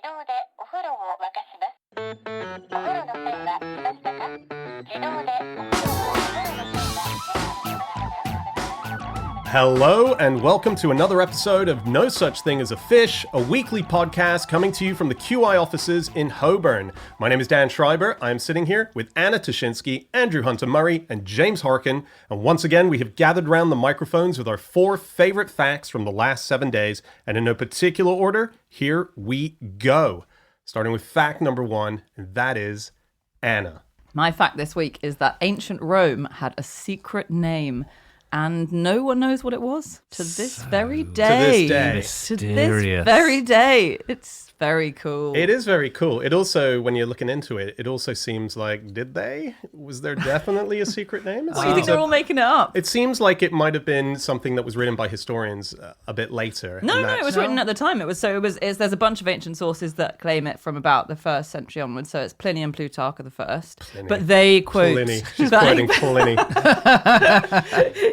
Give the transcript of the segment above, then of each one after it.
動でお風呂を沸かします。お風呂の線は来ましたか？自動でお風呂を沸かします。 Hello and welcome to another episode of No Such Thing as a Fish, a weekly podcast coming to you from the QI offices in Holborn. My name is Dan Schreiber. I am sitting here with Anna Toshinsky, Andrew Hunter-Murray, and James Harkin. And once again, we have gathered around the microphones with our 4 favorite facts from the last 7 days. And in no particular order, here we go. Starting with fact number 1, and that is Anna. My fact this week is that ancient Rome had a secret name. And no one knows what it was to this very day. To this very day. It's very cool. It is very cool. It also, when you're looking into it, it also seems like, did they? Was there definitely a secret name? What do you think they're all making it up? It seems like it might have been something that was written by historians a bit later. No, it was written at the time. There's a bunch of ancient sources that claim it from about the 1st century onwards. So it's Pliny and Plutarch are the first. Pliny. But they quote... Pliny. She's quoting Pliny.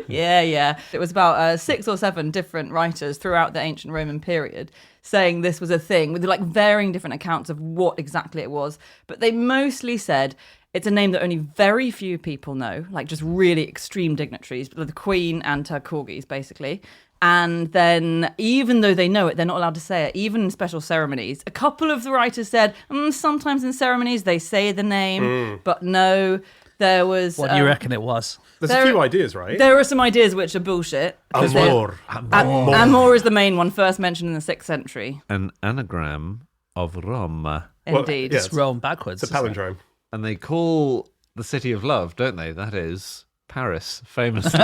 Yeah. It was about 6 or 7 different writers throughout the ancient Roman period saying this was a thing with like varying different accounts of what exactly it was. But they mostly said it's a name that only very few people know, like just really extreme dignitaries, the Queen and her corgis, basically. And then even though they know it, they're not allowed to say it, even in special ceremonies. A couple of the writers said sometimes in ceremonies they say the name, but no... There was... What do you reckon it was? There's a few ideas, right? There are some ideas which are bullshit. Amor. Amor is the main one, first mentioned in the 6th century. An anagram of Rome. Indeed. Well, It's Rome backwards. It's a palindrome. And they call the city of love, don't they? That is Paris, famously.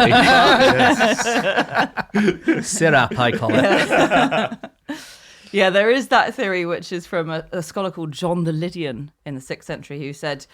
Sirap, I call it. Yeah, there is that theory, which is from a scholar called John the Lydian in the 6th century, who said,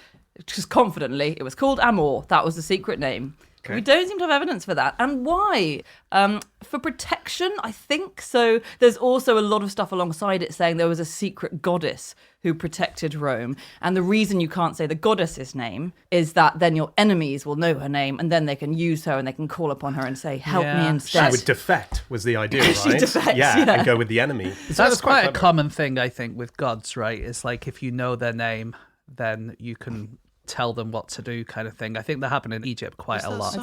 just confidently, it was called Amor. That was the secret name. Okay. We don't seem to have evidence for that. And why? For protection, I think. So there's also a lot of stuff alongside it saying there was a secret goddess who protected Rome. And the reason you can't say the goddess's name is that then your enemies will know her name and then they can use her and they can call upon her and say, help me instead. She would defect, was the idea, right? She defects, yeah, and go with the enemy. That's quite a common thing, I think, with gods, right? It's like if you know their name, then you can tell them what to do, kind of thing. I think that happened in Egypt quite a lot.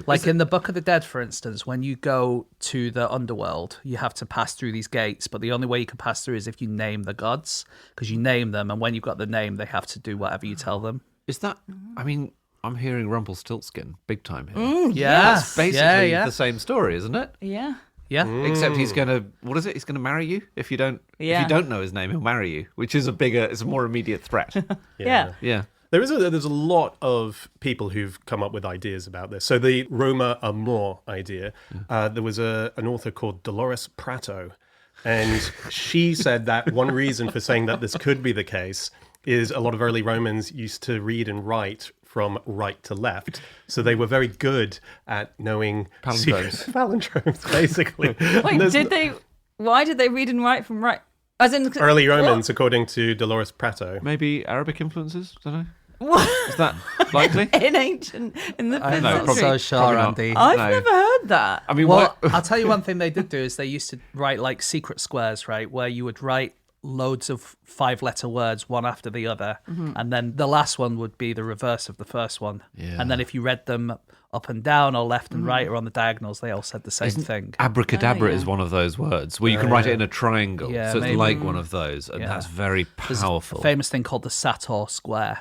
Like in the Book of the Dead, for instance, when you go to the underworld, you have to pass through these gates, but the only way you can pass through is if you name the gods, because you name them, and when you've got the name, they have to do whatever you tell them. Is that, I mean, I'm hearing Rumpelstiltskin big time here. Yeah. It's basically the same story, isn't it? Yeah. Yeah. Except he's going to, what is it? He's going to marry you? If you don't know his name, he'll marry you, which is it's a more immediate threat. Yeah. There's a lot of people who've come up with ideas about this. So the Roma Amor idea, there was an author called Dolores Prato, and she said that one reason for saying that this could be the case is a lot of early Romans used to read and write from right to left. So they were very good at knowing palindromes, basically. Wait, why did they read and write from right? As in early Romans, according to Dolores Prato. Maybe Arabic influences? I don't know. What? Is that likely? in the 5th I'm century? so sure, Andy. I've never heard that. I mean, Well, I'll tell you one thing they did do is they used to write like secret squares, right? Where you would write loads of 5-letter words, one after the other. And then the last one would be the reverse of the first one. Yeah. And then if you read them up and down or left and right or on the diagonals, they all said the same thing. Abracadabra is one of those words where you can write it in a triangle. Yeah, so it's maybe. like one of those. And that's very powerful. There's a famous thing called the Sator Square.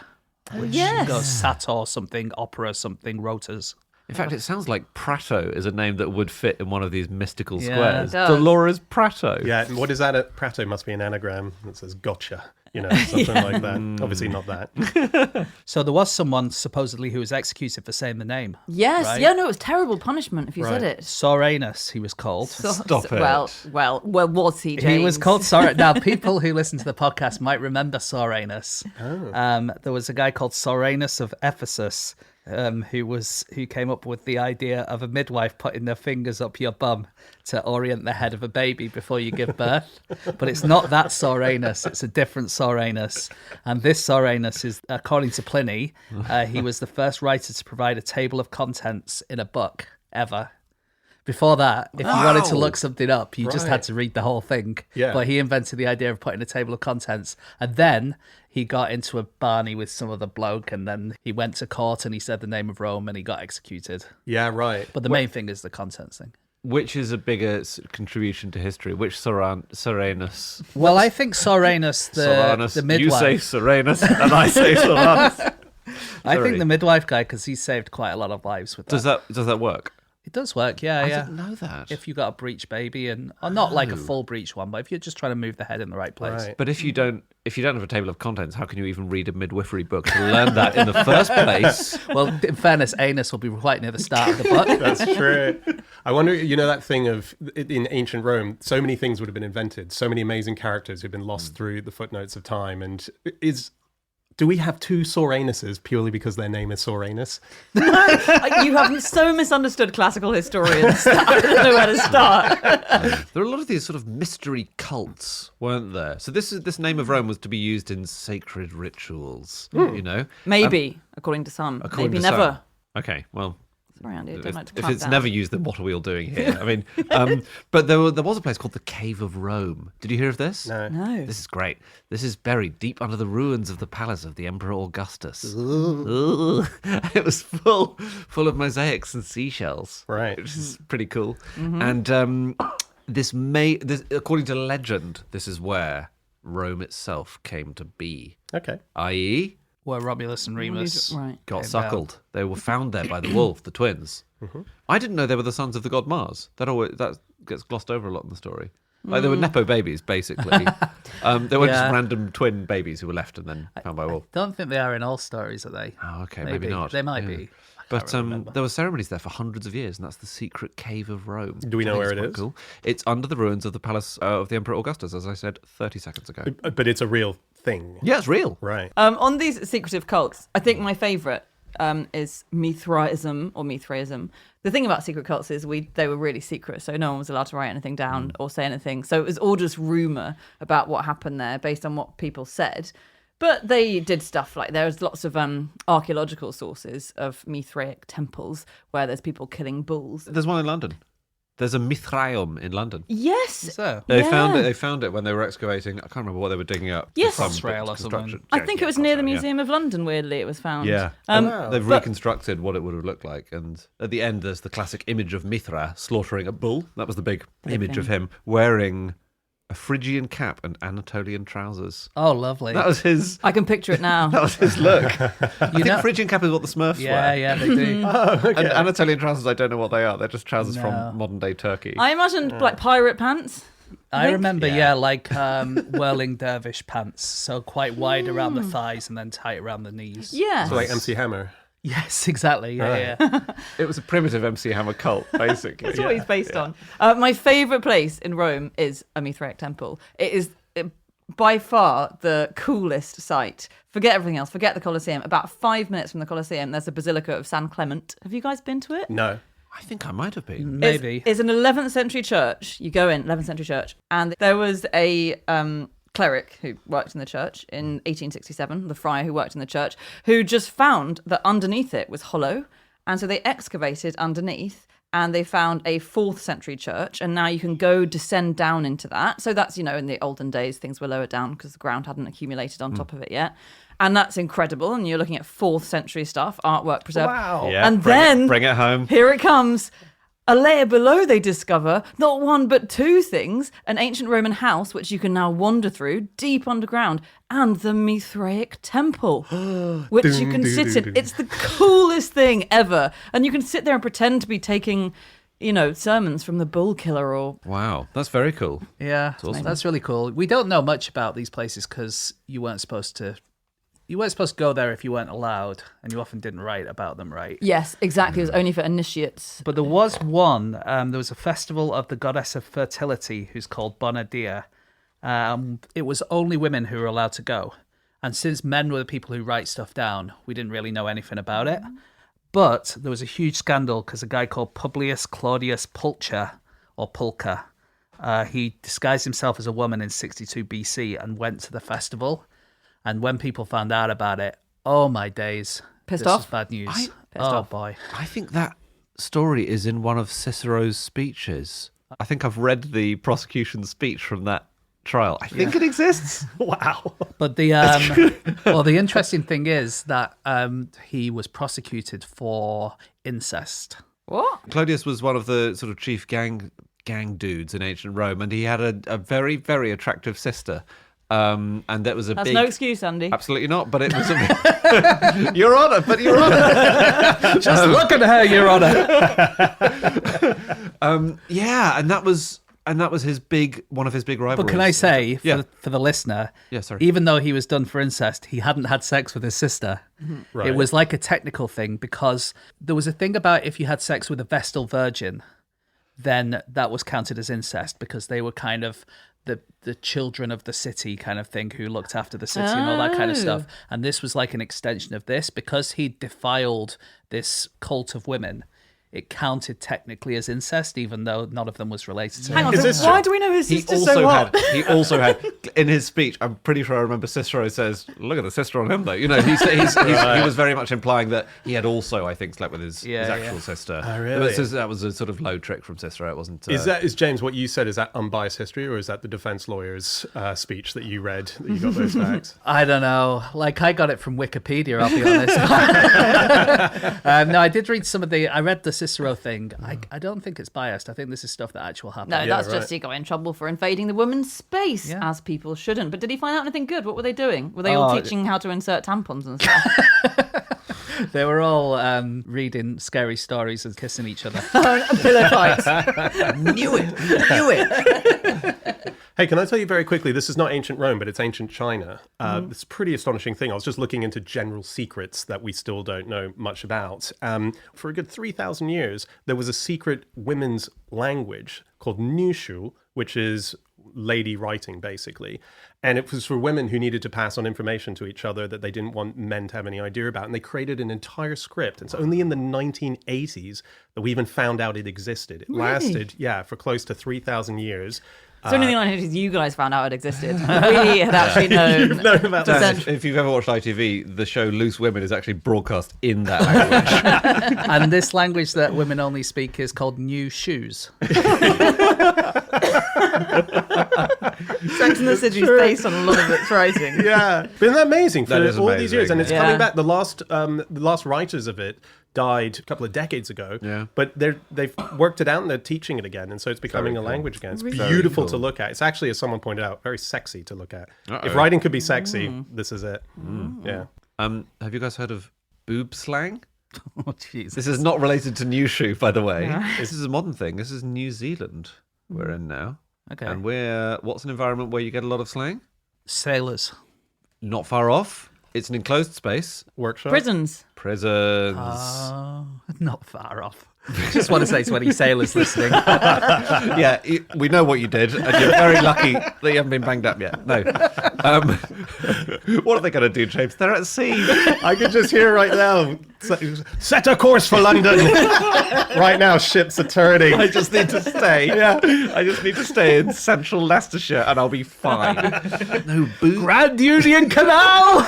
Which goes Sator something, opera something, rotors. In fact, it sounds like Prato is a name that would fit in one of these mystical Yeah, squares. it does. Dolores Prato. Yeah, what is that? Prato must be an anagram that says gotcha, something like that. Obviously not that. So there was someone supposedly who was executed for saying the name. Yes, right? it was terrible punishment if you said it. Soranus, he was called. Stop it. Well, was he, James? He was called Soranus. Now, people who listen to the podcast might remember Soranus. There was a guy called Soranus of Ephesus who came up with the idea of a midwife putting their fingers up your bum to orient the head of a baby before you give birth. But it's not that Soranus, it's a different Soranus. And this Soranus is, according to Pliny, he was the first writer to provide a table of contents in a book ever. Before that, if you wanted to look something up, you just Right. had to read the whole thing. Yeah. But he invented the idea of putting a table of contents. And then he got into a barney with some other bloke, and then he went to court and he said the name of Rome and he got executed. Yeah, right. But the main thing is the contents thing. Which is a bigger contribution to history? Which Soranus? Well, I think Soranus, Soranus. the midwife. You say Soranus, and I say Soranus. I Sorry. think the midwife guy, because he saved quite a lot of lives with that. Does that work? It does work, yeah, I yeah. didn't know that. If you got a breech baby, or not like a full breech one, but if you're just trying to move the head in the right place. Right. But if you don't have a table of contents, how can you even read a midwifery book to learn that in the first place? Well, in fairness, anus will be right near the start of the book. That's true. I wonder, that thing of in ancient Rome, so many things would have been invented, so many amazing characters who've been lost through the footnotes of time. And do we have two Soranuses purely because their name is Soranus? You have so misunderstood classical historians. I don't know where to start. There are a lot of these sort of mystery cults, weren't there? So this name of Rome was to be used in sacred rituals, Maybe, according to some. According Maybe to never. some. Okay, well, Sorry, Andy, I don't like to if clamp it's down. never used, then what are we all doing here? I mean, but there was a place called the Cave of Rome. Did you hear of this? No. No. This is great. This is buried deep under the ruins of the palace of the Emperor Augustus. Ooh. It was full of mosaics and seashells. Right. Which is pretty cool. And this according to legend, this is where Rome itself came to be. Okay. I.e., Where Romulus and Remus Right. got came suckled. They were found there by the wolf, the twins. I didn't know they were the sons of the god Mars. That gets glossed over a lot in the story. Like they were nepo babies, basically. They weren't Yeah. just random twin babies who were left and then found by a wolf. Don't think they are in all stories, are they? Oh, okay, maybe not. They might Yeah. be. But there were ceremonies there for hundreds of years, and that's the secret cave of Rome. Do we know which I where think it is? quite Cool. It's under the ruins of the palace of the Emperor Augustus, as I said 30 seconds ago. But it's a real thing. Yeah, it's real. Right. On these secretive cults, I think my favourite is Mithraism or Mithraism. The thing about secret cults is they were really secret, so no one was allowed to write anything down or say anything. So it was all just rumour about what happened there based on what people said. But they did stuff like there's lots of archaeological sources of Mithraic temples where there's people killing bulls. There's one in London. There's a Mithraium in London. Yes. So, They Yeah. found it. They found it when they were excavating. I can't remember what they were digging up. Yes. Some Crossrail or something. construction. I Yeah, think yeah, it was near the Crossrail, yeah. Museum of London, weirdly, it was found. Yeah, Wow. they've but- reconstructed what it would have looked like, and at the end, there's the classic image of Mithra slaughtering a bull. That was the big image thing. of him wearing a Phrygian cap and Anatolian trousers. oh, lovely. That was his. I can picture it now. That was his look. I think know- Phrygian cap is what the Smurfs yeah, wear. yeah, they do. And Anatolian trousers, I don't know what they are. They're just trousers No. from modern day Turkey. I imagined like pirate pants. I think- remember, like whirling dervish pants, so quite wide around the thighs and then tight around the knees. Yeah. So like MC Hammer. Yes, exactly. Yeah, Right. yeah. It was a primitive MC Hammer cult, basically. That's what he's based on. My favourite place in Rome is a Mithraic temple. It is by far the coolest site. Forget everything else. Forget the Colosseum. About 5 minutes from the Colosseum, there's the Basilica of San Clement. Have you guys been to it? No. I think I might have been. Maybe. It's an 11th century church. You go in, 11th century church. And there was a cleric who worked in the church in 1867, the friar who worked in the church, who just found that underneath it was hollow. And so they excavated underneath and they found a 4th century church. And now you can go descend down into that. So that's, in the olden days, things were lower down because the ground hadn't accumulated on top of it yet. And that's incredible. And you're looking at 4th century stuff, artwork preserved. Wow. Yeah, And bring then it, bring it home. Here it comes. A layer below, they discover not one but two things: an ancient Roman house, which you can now wander through deep underground, and the Mithraic temple, which you can sit in. It's the coolest thing ever. And you can sit there and pretend to be taking, sermons from the bull killer or... Wow, that's very cool. Yeah, that's really cool. We don't know much about these places because you weren't supposed to go there if you weren't allowed, and you often didn't write about them, right? Yes, exactly. It was only for initiates. But there was one. There was a festival of the goddess of fertility who's called Bonadia. It was only women who were allowed to go. And since men were the people who write stuff down, we didn't really know anything about it. But there was a huge scandal because a guy called Publius Claudius Pulcher, or Pulcher, he disguised himself as a woman in 62 BC and went to the festival. And when people found out about it, oh my days. Pissed this off? was bad news. Pissed oh off. boy. I think that story is in one of Cicero's speeches. I think I've read the prosecution's speech from that trial. I think it exists. Wow. But the well, the interesting thing is that he was prosecuted for incest. What? Clodius was one of the sort of chief gang dudes in ancient Rome, and he had a very, very attractive sister. And that was a That's big... no excuse, Andy. Absolutely not, but it was a... Your Honour, but Your Honour. Just look at her, Your Honour. Yeah, and that was one of his big rivalries. But can I say, Yeah. for the listener, Yeah, sorry. even though he was done for incest, he hadn't had sex with his sister. Right. It was like a technical thing because there was a thing about if you had sex with a Vestal virgin, then that was counted as incest because they were kind of the children of the city kind of thing who looked after the city and all that kind of stuff. And this was like an extension of this because he defiled this cult of women. It counted technically as incest, even though none of them was related to Hang him. on, Is so this why true? do we know his He sister's also so had. hot? He also had in his speech. I'm pretty sure I remember Cicero says, "Look at the sister on him, though." You know, he was very much implying that he had also, I think, slept with his actual sister. Oh, really? That was a sort of low trick from Cicero. It wasn't. Is James what you said? Is that unbiased history, or is that the defense lawyer's speech that you read that you got those facts? I don't know. Like, I got it from Wikipedia, I'll be honest. No, I did read I read the Cicero thing. I don't think it's biased. I think this is stuff that actually happened. No, that's right. just he got in trouble for invading the woman's space, Yeah. as people shouldn't. But did he find out anything good? What were they doing? Were they all teaching how to insert tampons and stuff? They were all reading scary stories and kissing each other. Pillow fights. knew it. Hey, can I tell you very quickly, this is not ancient Rome, but it's ancient China. It's a pretty astonishing thing. I was just looking into general secrets that we still don't know much about. For a good 3,000 years, there was a secret women's language called Nushu, which is lady writing, basically. And it was for women who needed to pass on information to each other that they didn't want men to have any idea about. And they created an entire script. It's only in the 1980s that we even found out it existed. It lasted, for close to 3,000 years. It's only the 1980s you guys found out it existed. We had actually known. You've known about that. If you've ever watched ITV, the show Loose Women is actually broadcast in that language. And this language that women only speak is called New Shoes. Sex and the City is based on a lot of its writing. Yeah, isn't that amazing? For That is all these years, and amazing. it's coming back. The last writers of it died a couple of decades ago. Yeah. But they've worked it out and they're teaching it again, and so it's becoming Very a cool. language again. It's Very beautiful cool. to look at. It's actually, as someone pointed out, very sexy to look at. Uh-oh. If writing could be sexy, this is it. Yeah. Have you guys heard of boob slang? Oh, jeez. This is not related to New Shoe, by the way. This is a modern thing. This is New Zealand we're in now. Okay. And what's an environment where you get a lot of slang? Sailors. Not far off. It's an enclosed space. Workshop. Prisons. Prisons. Not far off. Just want to say to any sailors listening. Yeah, we know what you did, and you're very lucky that you haven't been banged up yet. No. What are they going to do, James? They're at sea. I could just hear right now. Set a course for London. Right now, ships are turning. I just need to stay. Yeah. I just need to stay in central Leicestershire, and I'll be fine. No boob. Grand Union Canal!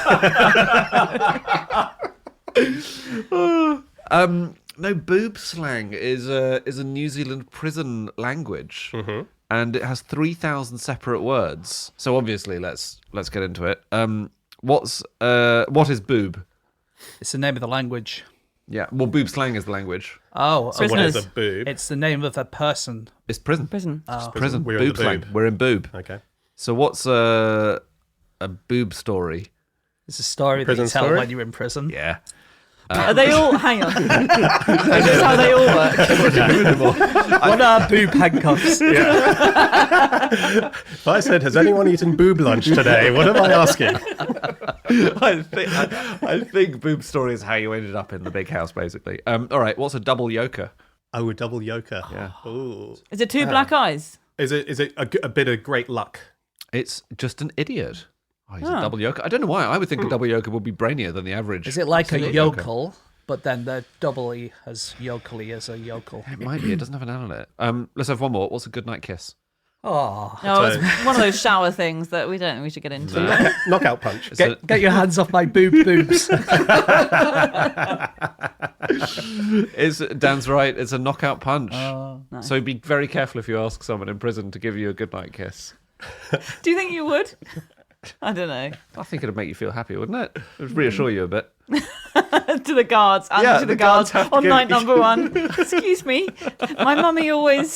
No, boob slang is a New Zealand prison language, and it has 3,000 separate words. So obviously, let's get into it. What is boob? It's the name of the language. Yeah, well, boob slang is the language. Oh, So what is a Prisoners. boob? it's the name of a person. It's prison. Prison. Prison. We're in Boob the slang. boob. We're in boob. Okay. So what's a boob story? It's a story that Prison you tell story? when you're in prison. Yeah. Are they all? Hang on. Is this how they all work? What are boob handcuffs? If I said, has anyone eaten boob lunch today? What am I asking? I think boob story is how you ended up in the big house, basically. All right, what's a double yoker? Oh, a double yoker. Yeah. Ooh. Is it two black eyes? Is it a bit of great luck? It's just an idiot. Oh, he's a double yoker. I don't know why. I would think a double yoker would be brainier than the average. Is it like a single yoker. yokel, but then the doubly as yokely as a yokel? It might be. It doesn't have an L on it. Let's have one more. What's a good night kiss? Oh, No, it's one of those shower things that we don't think we should get into. Knockout punch. It's a- get your hands off my boobs. Dan's right. It's a knockout punch. Nice. So be very careful if you ask someone in prison to give you a goodnight kiss. Do you think you would? I don't know. I think it'd make you feel happy, wouldn't it? It would reassure you a bit. To the guards and Yeah, to the the guards guards have to on go- night number 1. Excuse me, my mummy always.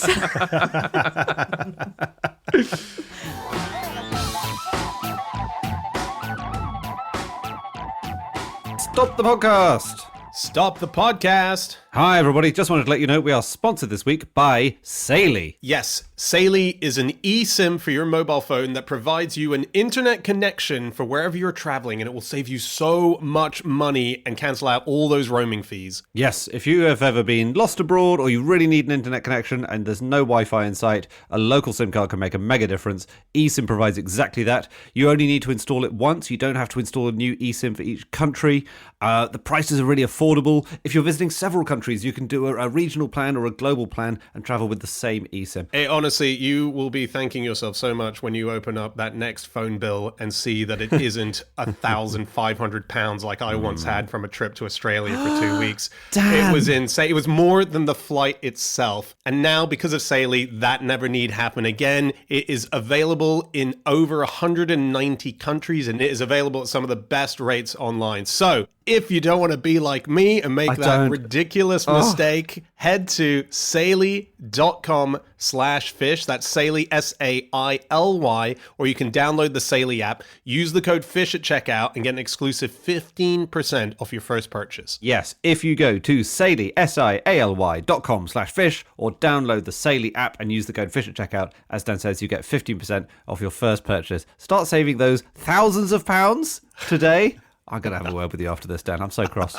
Stop the podcast! Stop the podcast. Hi, everybody. Just wanted to let you know we are sponsored this week by Saily. Yes, Saily is an eSIM for your mobile phone that provides you an internet connection for wherever you're traveling, and it will save you so much money and cancel out all those roaming fees. Yes, if you have ever been lost abroad or you really need an internet connection and there's no Wi-Fi in sight, a local SIM card can make a mega difference. eSIM provides exactly that. You only need to install it once. You don't have to install a new eSIM for each country. The prices are really affordable. If you're visiting several countries, you can do a regional plan or a global plan and travel with the same eSIM. Hey, honestly, you will be thanking yourself so much when you open up that next phone bill and see that it isn't £1,500 like I once had from a trip to Australia for 2 weeks. Dan. It was insane. It was more than the flight itself. And now, because of Saily, that never need happen again. It is available in over 190 countries, and it is available at some of the best rates online. So, if you don't want to be like me and make that ridiculous mistake, head to saily.com/fish. That's Saily, Saily, or you can download the Saily app, use the code FISH at checkout, and get an exclusive 15% off your first purchase. Yes, if you go to Saily, SIALY.com/fish, or download the Saily app and use the code FISH at checkout, as Dan says, you get 15% off your first purchase. Start saving those thousands of pounds today. I'm going to have a word with you after this, Dan. I'm so cross.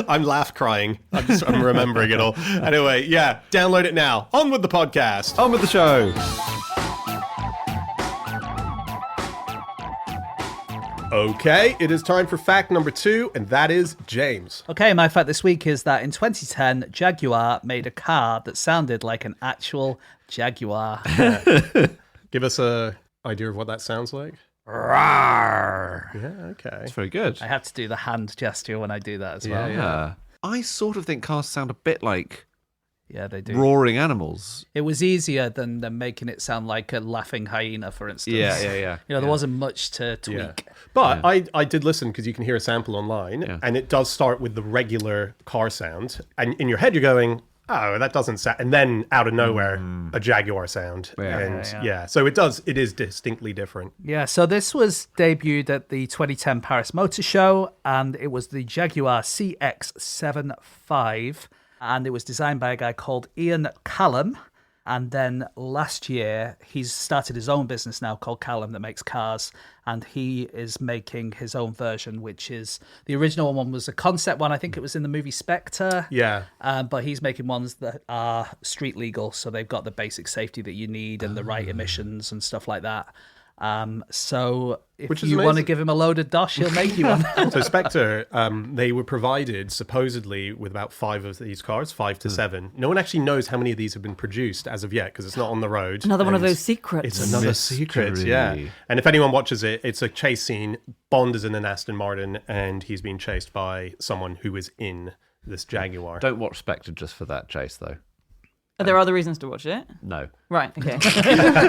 I'm laugh crying. I'm remembering it all. Anyway, yeah, download it now. On with the podcast. On with the show. Okay, it is time for fact number 2, and that is James. Okay, my fact this week is that in 2010, Jaguar made a car that sounded like an actual Jaguar. Give us a idea of what that sounds like. Rawr. Yeah, okay. It's very good. I have to do the hand gesture when I do that as well. Yeah. I sort of think cars sound a bit like Yeah, they do. roaring animals. It was easier than them making it sound like a laughing hyena, for instance. Yeah. You know, there wasn't much to tweak. Yeah. But I did listen because you can hear a sample online, and it does start with the regular car sound. And in your head, you're going, oh, that doesn't sound. And then out of nowhere, a Jaguar sound. Yeah. So it is distinctly different. Yeah, so this was debuted at the 2010 Paris Motor Show, and it was the Jaguar CX-75, and it was designed by a guy called Ian Callum. And then last year, he's started his own business now called Callum that makes cars, and he is making his own version, which is the original one was a concept one. I think it was in the movie Spectre. Yeah. But he's making ones that are street legal, so they've got the basic safety that you need and the right emissions and stuff like that. So if Which is you want to amazing. give him a loaded dosh, he'll make you one. So Spectre, they were provided supposedly with about 5 of these cars, 5 to 7. No one actually knows how many of these have been produced as of yet because it's not on the road. Another one of And those secrets. It's another secret, Mystery. yeah. And if anyone watches it, it's a chase scene. Bond is in an Aston Martin and he's being chased by someone who is in this Jaguar. Don't watch Spectre just for that chase, though. Are there other reasons to watch it? No. Right, okay.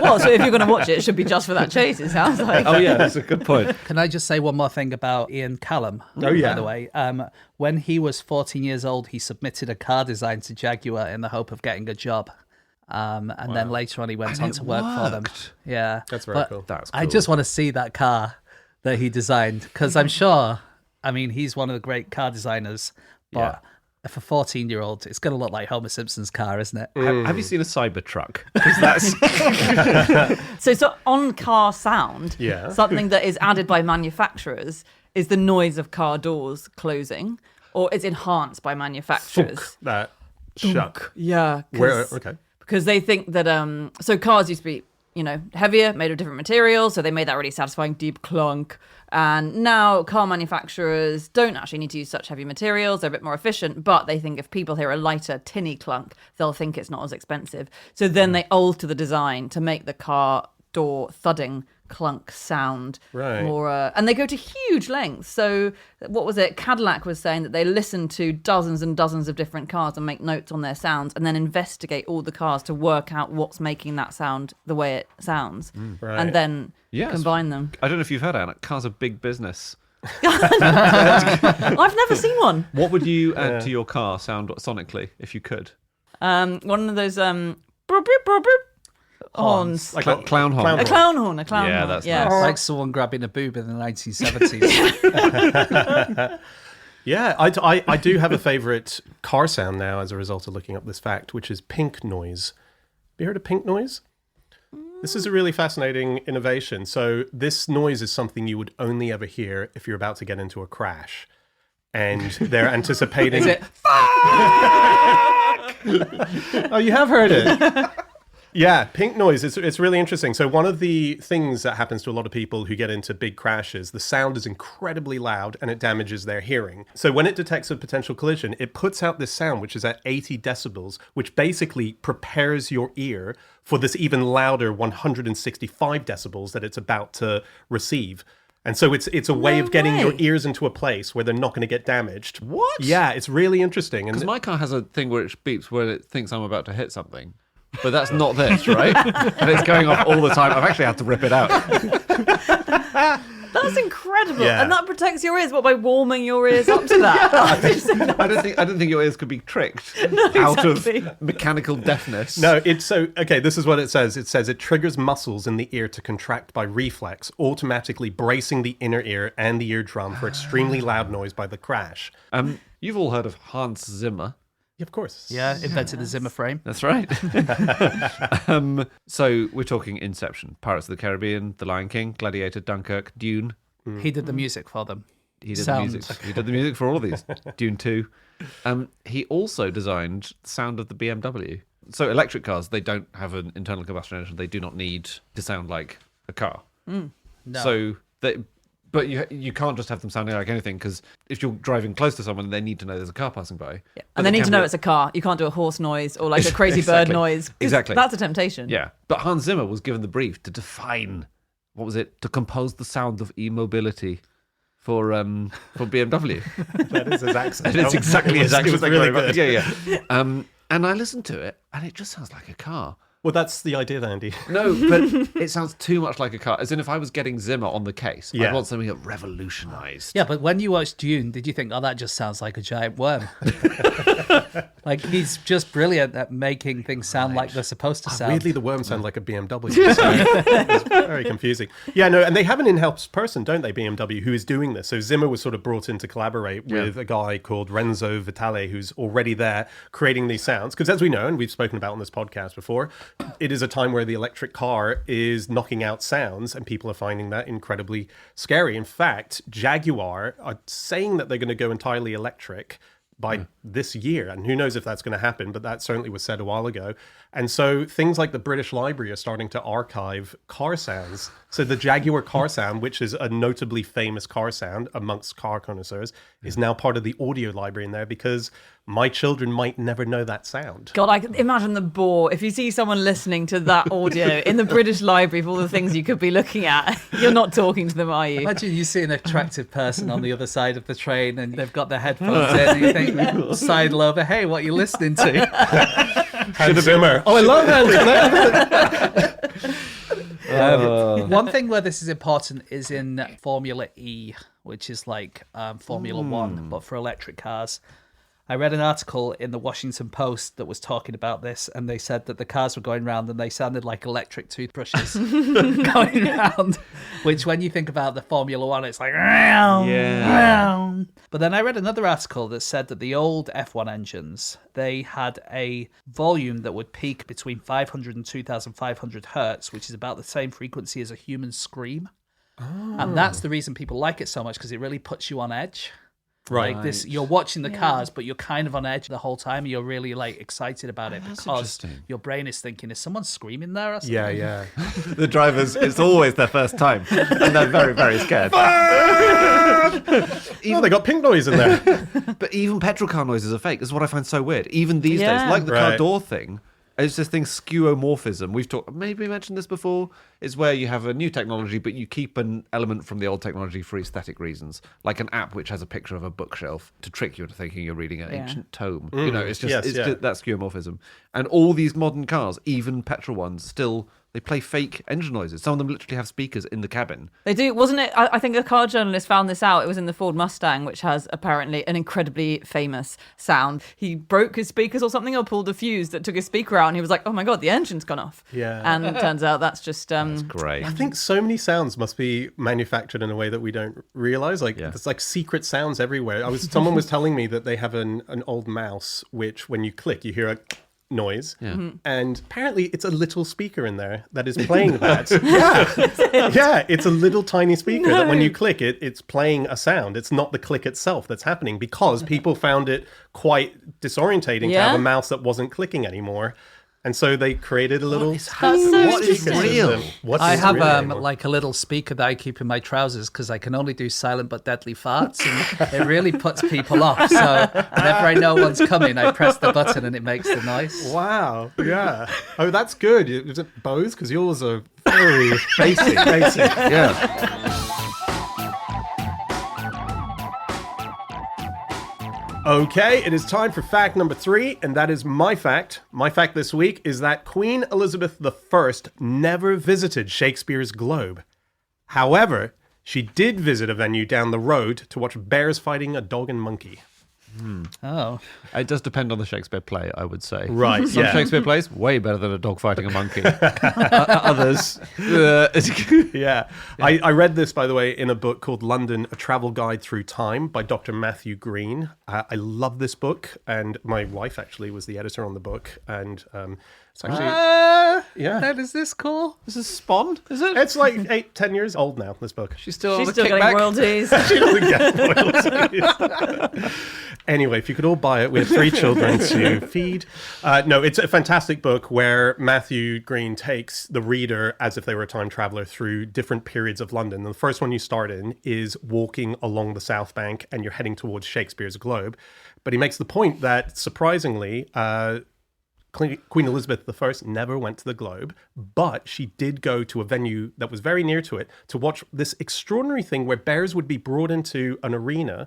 Well, so if you're going to watch it, it should be just for that chase, it sounds like. Oh, yeah, that's a good point. Can I just say one more thing about Ian Callum? Oh, yeah. By the way, when he was 14 years old, he submitted a car design to Jaguar in the hope of getting a job. And then later on, he went on to work for them. Yeah. That's very But cool. That's I cool. just want to see that car that he designed because I'm sure, I mean, he's one of the great car designers, but for a 14-year-old, it's going to look like Homer Simpson's car, isn't it? Have you seen a Cybertruck? Because that's So on car sound, Yeah. something that is added by manufacturers is the noise of car doors closing, or it's enhanced by manufacturers. That shuck. Yeah. Where? Okay. Because they think that so cars used to be, you know, heavier, made of different materials, so they made that really satisfying deep clunk. And now car manufacturers don't actually need to use such heavy materials. They're a bit more efficient, but they think if people hear a lighter, tinny clunk, they'll think it's not as expensive. So then they alter the design to make the car door thudding clunk sound. Right. More, and they go to huge lengths. So what was it? Cadillac was saying that they listen to dozens and dozens of different cars and make notes on their sounds and then investigate all the cars to work out what's making that sound the way it sounds. Right. And then Yes. combine them. I don't know if you've heard, Anna. Cars are big business. I've never seen one. What would you add to your car sonically if you could? One of those boop, boop, boop, boop horns. Like Clown horn. A clown horn. A clown Yeah, horn. that's yeah. nice. Like someone grabbing a boob in the 1970s. Yeah, I do have a favorite car sound now as a result of looking up this fact, which is pink noise. Have you heard of pink noise? This is a really fascinating innovation. So this noise is something you would only ever hear if you're about to get into a crash. And they're anticipating... Is it? Oh, you have heard it. Yeah, pink noise. It's really interesting. So one of the things that happens to a lot of people who get into big crashes, the sound is incredibly loud and it damages their hearing. So when it detects a potential collision, it puts out this sound, which is at 80 decibels, which basically prepares your ear for this even louder 165 decibels that it's about to receive. And so it's a way of getting your ears into a place where they're not going to get damaged. What? Yeah, it's really interesting. Because my car has a thing where it beeps where it thinks I'm about to hit something. But that's not this, right? And it's going off all the time. I've actually had to rip it out. That's incredible. Yeah. And that protects your ears, what, by warming your ears up to that? I don't think your ears could be tricked out of mechanical deafness. No, it's so, okay, this is what it says. It says it triggers muscles in the ear to contract by reflex, automatically bracing the inner ear and the eardrum for extremely loud noise by the crash. You've all heard of Hans Zimmer. Yeah, of course. Yeah, invented the Zimmer frame. That's right. So we're talking Inception, Pirates of the Caribbean, The Lion King, Gladiator, Dunkirk, Dune. He did the music for them. He did Sound. the music. He did the music for all of these. Dune 2. He also designed the sound of the BMW. So electric cars, they don't have an internal combustion engine. They do not need to sound like a car. No. So but you can't just have them sounding like anything, because if you're driving close to someone, they need to know there's a car passing by. Yeah. And they need to know it's a car. You can't do a horse noise or like a crazy bird noise. 'Cause Exactly. That's a temptation. Yeah. But Hans Zimmer was given the brief to define, what was it? To compose the sound of e-mobility for BMW. That is his accent. And it's exactly his accent. It was really good. Yeah. And I listened to it, and it just sounds like a car. Well, that's the idea, Andy. No, but it sounds too much like a car. As in, if I was getting Zimmer on the case, Yeah. I'd want something that revolutionised. Yeah, but when you watched Dune, did you think, oh, that just sounds like a giant worm? Like, he's just brilliant at making things sound like they're supposed to sound. Weirdly, the worms sound like a BMW. So it's very confusing. Yeah, no, and they have an in-house person, don't they, BMW, who is doing this. So Zimmer was sort of brought in to collaborate with a guy called Renzo Vitale, who's already there creating these sounds. Because as we know, and we've spoken about on this podcast before, it is a time where the electric car is knocking out sounds, and people are finding that incredibly scary. In fact, Jaguar are saying that they're going to go entirely electric by this year. And who knows if that's going to happen, but that certainly was said a while ago. And so things like the British Library are starting to archive car sounds. So the Jaguar car sound, which is a notably famous car sound amongst car connoisseurs, is now part of the audio library in there, because my children might never know that sound. God, I can imagine the bore. If you see someone listening to that audio in the British Library of all the things you could be looking at, you're not talking to them, are you? Imagine you see an attractive person on the other side of the train and they've got their headphones in and you think, sidle over, hey, what are you listening to? Hans Zimmer. Oh, I love Hans. One thing where this is important is in Formula E, which is like Formula One, but for electric cars. I read an article in the Washington Post that was talking about this, and they said that the cars were going round and they sounded like electric toothbrushes going round, which when you think about the Formula One, it's like, yeah. But then I read another article that said that the old F1 engines, they had a volume that would peak between 500 and 2,500 hertz, which is about the same frequency as a human scream. And that's the reason people like it so much, because it really puts you on edge. Right. Like this, you're watching the cars, but you're kind of on edge the whole time. You're really like excited about it because interesting. your brain is thinking, is someone screaming there or something? Yeah. The drivers, it's always their first time, and they're very, very scared. Oh, they got pink noise in there. But even petrol car noises are fake. This is what I find so weird. Even these days, Yeah. like the car Right. door thing, It's this thing, skeuomorphism. Maybe we mentioned this before. Is where you have a new technology, but you keep an element from the old technology for aesthetic reasons, like an app which has a picture of a bookshelf to trick you into thinking you're reading an ancient tome. It's just that's skeuomorphism. And all these modern cars, even petrol ones, still. They play fake engine noises. Some of them literally have speakers in the cabin. They do, wasn't it? I think a car journalist found this out. It was in the Ford Mustang, which has apparently an incredibly famous sound. He broke his speakers or something, or pulled a fuse that took his speaker out, and he was like, "Oh my god, the engine's gone off." Yeah. And it turns out that's just That's great. I think so many sounds must be manufactured in a way that we don't realize. Like there's like secret sounds everywhere. Someone was telling me that they have an old mouse which, when you click, you hear a noise, and apparently it's a little speaker in there that is playing that. Yeah, it's a little tiny speaker that when you click it, it's playing a sound. It's not the click itself that's happening, because people found it quite disorientating to have a mouse that wasn't clicking anymore. And so they created a little. That's so What is interesting. real? I have like a little speaker that I keep in my trousers because I can only do silent but deadly farts, and it really puts people off. So whenever I know one's coming, I press the button and it makes the noise. Wow. Yeah. Oh, that's good. Is it Bose? Because yours are very basic. Yeah. Okay, it is time for fact number 3, and that is my fact. My fact this week is that Queen Elizabeth I never visited Shakespeare's Globe. However, she did visit a venue down the road to watch bears fighting a dog and monkey. Oh, It does depend on the Shakespeare play, I would say. Right, Some yeah. Shakespeare plays, way better than a dog fighting a monkey. Others. Yeah. I read this, by the way, in a book called London, A Travel Guide Through Time by Dr. Matthew Green. I love this book, and my wife actually was the editor on the book, and it's actually... yeah. How does this call? This is Spawn, is it? It's like 8-10 years old now, this book. She's still She's on the still getting kickback. royalties. She doesn't get royalties. Anyway, if you could all buy it, we have 3 children to feed. No, it's a fantastic book where Matthew Green takes the reader as if they were a time traveler through different periods of London. The first one you start in is walking along the South Bank, and you're heading towards Shakespeare's Globe. But he makes the point that, surprisingly, Queen Elizabeth I never went to the Globe, but she did go to a venue that was very near to it to watch this extraordinary thing where bears would be brought into an arena,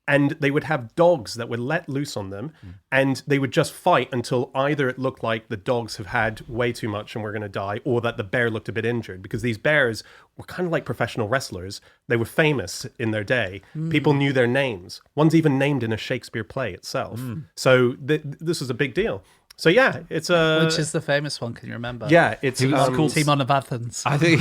and they would have dogs that were let loose on them, and they would just fight until either it looked like the dogs have had way too much and were going to die, or that the bear looked a bit injured, because these bears were kind of like professional wrestlers. They were famous in their day. People knew their names. One's even named in a Shakespeare play itself. So this was a big deal. So yeah, it's a... Which is the famous one? Can you remember? Yeah, it's called Timon of Athens. I think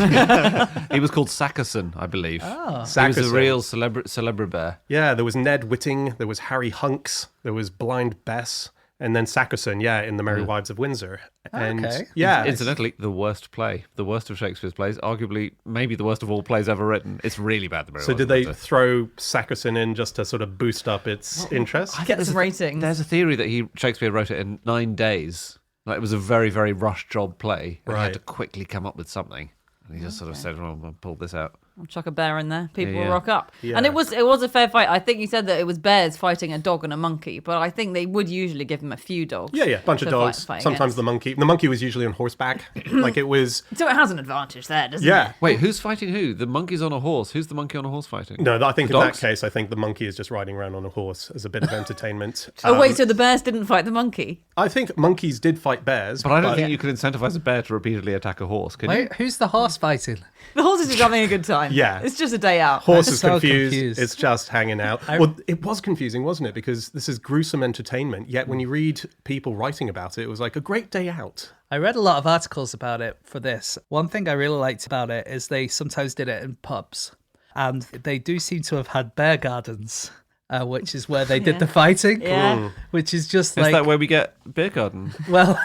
he was called Sackerson, I believe. Oh. He was Sackerson. a real celebra bear. Yeah, there was Ned Whitting, there was Harry Hunks, there was Blind Bess, and then Sackerson, in The Merry Wives of Windsor. And Okay. yeah, Incidentally, the worst play, the worst of Shakespeare's plays, arguably maybe the worst of all plays ever written. It's really bad. The Merry so Wives did of they Windsor. throw Sackerson in just to sort of boost up its interest? Get some ratings. There's a theory that Shakespeare wrote it in 9 days. Like, it was a very, very rush job play. And he Right. had to quickly come up with something. And he just sort of said, well, I'll pull this out. I'll chuck a bear in there. People Yeah. will rock up. Yeah. And it was a fair fight. I think you said that it was bears fighting a dog and a monkey, but I think they would usually give them a few dogs. Yeah, bunch of to dogs. fight Sometimes against. the monkey. The monkey was usually on horseback. Like it was... So it has an advantage there, doesn't it? Yeah. Wait, who's fighting who? The monkey's on a horse. Who's the monkey on a horse fighting? No, I think The in dogs? that case, I think the monkey is just riding around on a horse as a bit of entertainment. Oh, wait, so the bears didn't fight the monkey? I think monkeys did fight bears. But I don't think you could incentivize a bear to repeatedly attack a horse, can you? Wait, who's the horse fighting? The horse is just having a good time. Yeah. It's just a day out. Horse I'm is so confused. confused. It's just hanging out. Well, it was confusing, wasn't it? Because this is gruesome entertainment. Yet when you read people writing about it, it was like a great day out. I read a lot of articles about it for this. One thing I really liked about it is they sometimes did it in pubs. And they do seem to have had bear gardens, which is where they did the fighting. Yeah. Which is just Is like, that where we get beer garden? well,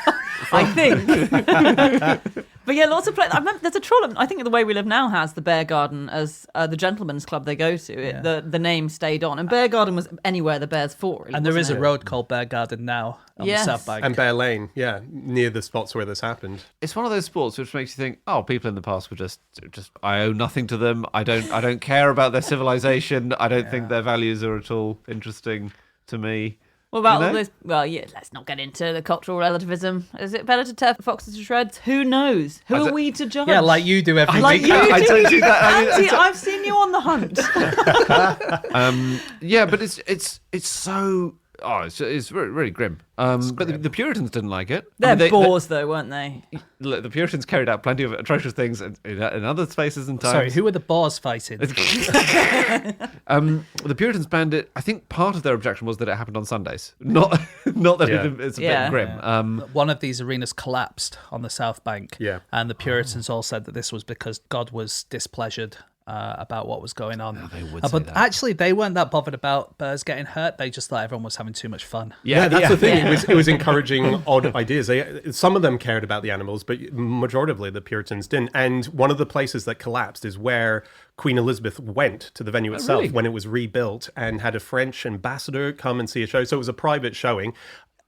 I think. But yeah, lots of places. I remember there's a troll. I think The Way We Live Now has the Bear Garden as the gentleman's club they go to. The name stayed on, and Bear Garden was anywhere the bears fought. Really, and there is wasn't a it? road called Bear Garden now on Yes. the South Bank. And Bear Lane, near the spots where this happened. It's one of those sports which makes you think, oh, people in the past were just I owe nothing to them. I don't care about their civilization. I don't think their values are at all interesting to me. What about You know? all this? Well, yeah, let's not get into the cultural relativism. Is it better to tear foxes to shreds? Who knows? Who are we to judge? Yeah, like you do every Like week. you I do. don't do that. I mean, Andy, I've seen you on the hunt. yeah, but it's so. Oh, it's really, really grim. But the Puritans didn't like it. They're I mean, boars, though, weren't they? Look, the Puritans carried out plenty of atrocious things in other spaces and times. Sorry, who were the boars fighting? The Puritans banned it. I think part of their objection was that it happened on Sundays, not that Yeah. it's a Yeah. bit grim. One of these arenas collapsed on the South Bank. Yeah. And the Puritans all said that this was because God was displeasured about what was going on. they would but say that. actually, they weren't that bothered about birds getting hurt. They just thought everyone was having too much fun. Yeah, that's the thing. It was encouraging odd ideas. Some of them cared about the animals, but majoritively the Puritans didn't. And one of the places that collapsed is where Queen Elizabeth went to the venue itself really? when it was rebuilt and had a French ambassador come and see a show. So it was a private showing.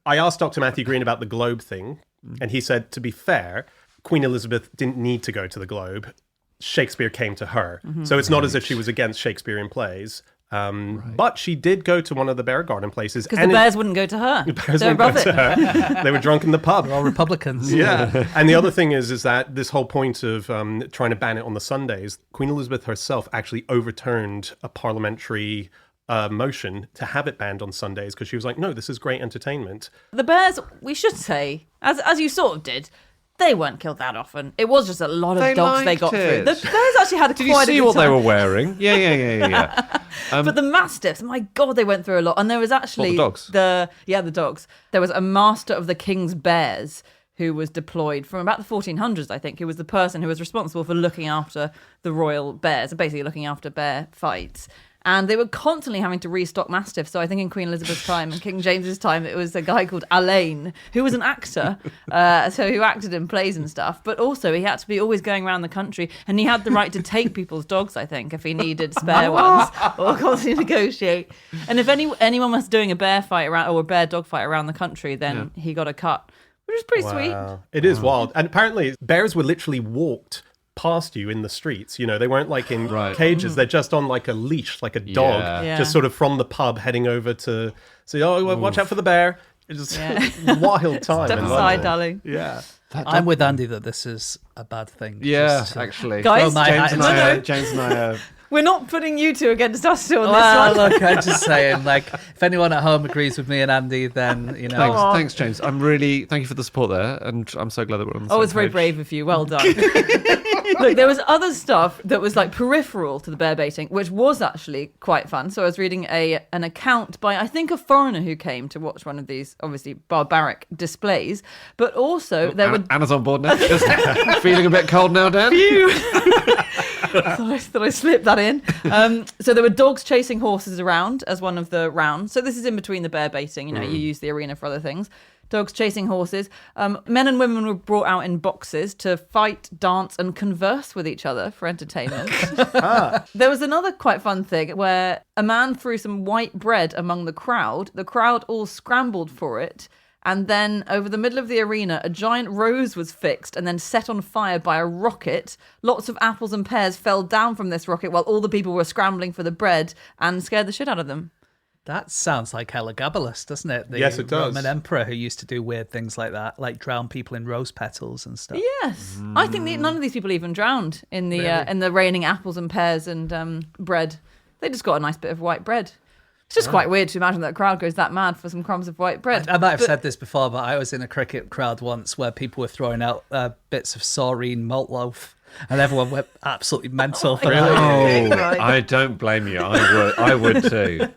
I asked Dr. Matthew Green about the Globe thing, and he said, to be fair, Queen Elizabeth didn't need to go to the Globe. Shakespeare came to her. So it's not as if she was against Shakespearean plays. But she did go to one of the bear garden places. Because the bears wouldn't go to her. Bears They're wouldn't above go it. to her. They were drunk in the pub. They're all Republicans. Yeah. And the other thing is that this whole point of trying to ban it on the Sundays, Queen Elizabeth herself actually overturned a parliamentary motion to have it banned on Sundays because she was like, no, this is great entertainment. The bears, we should say, as you sort of did, they weren't killed that often. It was just a lot of They dogs they liked got it. through. The bears actually had Did you quite a see good what they time. were wearing? Yeah. But the mastiffs, my God, they went through a lot. And there was actually the dogs? the dogs. There was a master of the King's Bears who was deployed from about the 1400s, I think, who was the person who was responsible for looking after the royal bears, basically looking after bear fights. And they were constantly having to restock mastiffs. So I think in Queen Elizabeth's time and King James's time, it was a guy called Alain, who was an actor, so who acted in plays and stuff. But also he had to be always going around the country, and he had the right to take people's dogs, I think, if he needed spare ones, or constantly negotiate. And if anyone was doing a bear fight around or a bear dog fight around the country, then he got a cut, which is pretty sweet. It is wild. And apparently bears were literally walked past you in the streets. You know, they weren't like in cages. They're just on like a leash, like a dog, Yeah. just sort of from the pub heading over to say, oh, well, watch out for the bear. It's just wild time. Step in aside, London. darling. Yeah. I'm with Andy that this is a bad thing. Yeah, Just to actually. Guys, throw my hat James and into I, it. James and I We're not putting you two against us two on Well, this one. look, I'm just saying, like, if anyone at home agrees with me and Andy, then, you know. thanks, James. Thank you for the support there, and I'm so glad that we're on the Oh, same it's very page. brave of you. Well done. Look, there was other stuff that was like peripheral to the bear baiting, which was actually quite fun. So I was reading an account by, I think, a foreigner who came to watch one of these, obviously, barbaric displays. But also, there were... Anna's on board now. Just feeling a bit cold now, Dan? thought I slipped that in. So there were dogs chasing horses around as one of the rounds. So this is in between the bear baiting. You know, you use the arena for other things. Dogs chasing horses. Men and women were brought out in boxes to fight, dance, and converse with each other for entertainment. There was another quite fun thing where a man threw some white bread among the crowd. The crowd all scrambled for it. And then over the middle of the arena, a giant rose was fixed and then set on fire by a rocket. Lots of apples and pears fell down from this rocket while all the people were scrambling for the bread and scared the shit out of them. That sounds like Heliogabalus, doesn't it? The Yes, it does. Roman emperor who used to do weird things like that, like drown people in rose petals and stuff. Yes. I think none of these people even drowned in the raining apples and pears and bread. They just got a nice bit of white bread. It's just quite weird to imagine that a crowd goes that mad for some crumbs of white bread. I might have said this before, but I was in a cricket crowd once where people were throwing out bits of saurine malt loaf, and everyone went absolutely mental for it. Oh, I don't blame you. I would too.